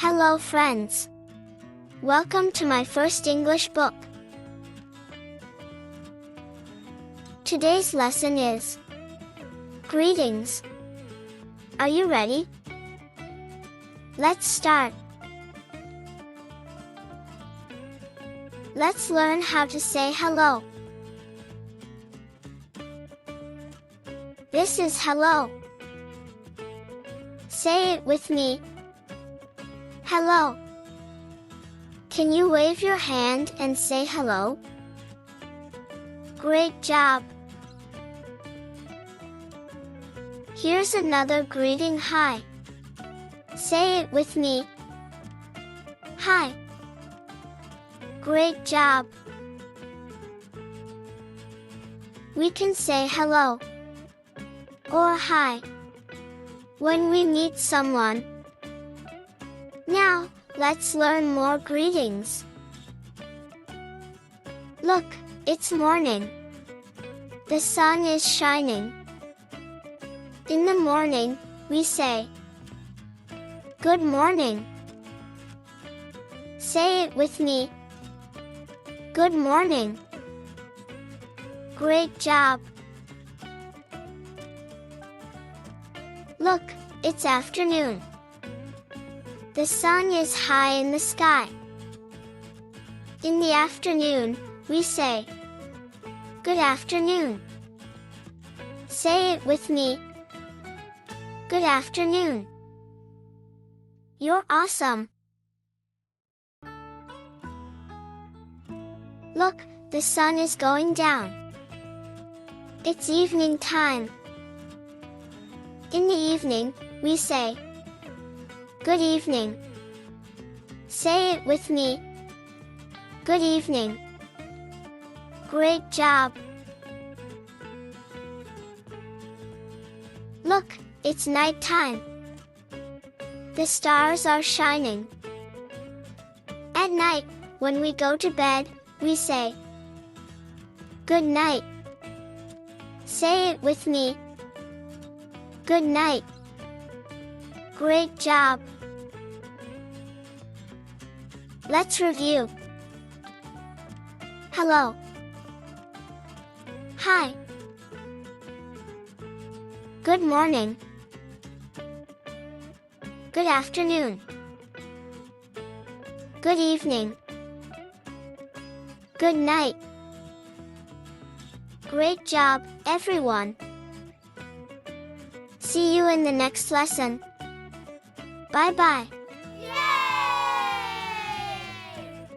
Hello friends! Welcome to my first English book. Today's lesson is Greetings. Are you ready? Let's start. Let's learn how to say hello. This is hello. Say it with me. Hello. Can you wave your hand and say hello? Great job. Here's another greeting. Hi. Say it with me. Hi. Great job. We can say hello or hi when we meet someone. Now, let's learn more greetings. Look, it's morning. The sun is shining. In the morning, we say, Good morning. Say it with me. Good morning. Great job. Look, it's afternoon. The sun is high in the sky. In the afternoon, we say, Good afternoon. Say it with me. Good afternoon. You're awesome. Look, the sun is going down. It's evening time. In the evening, we say, Good evening. Say it with me. Good evening. Great job. Look, it's night time. The stars are shining. At night, when we go to bed, we say, Good night. Say it with me. Good night. Great job. Let's review. Hello. Hi. Good morning. Good afternoon. Good evening. Good night. Great job, everyone. See you in the next lesson. Bye-bye.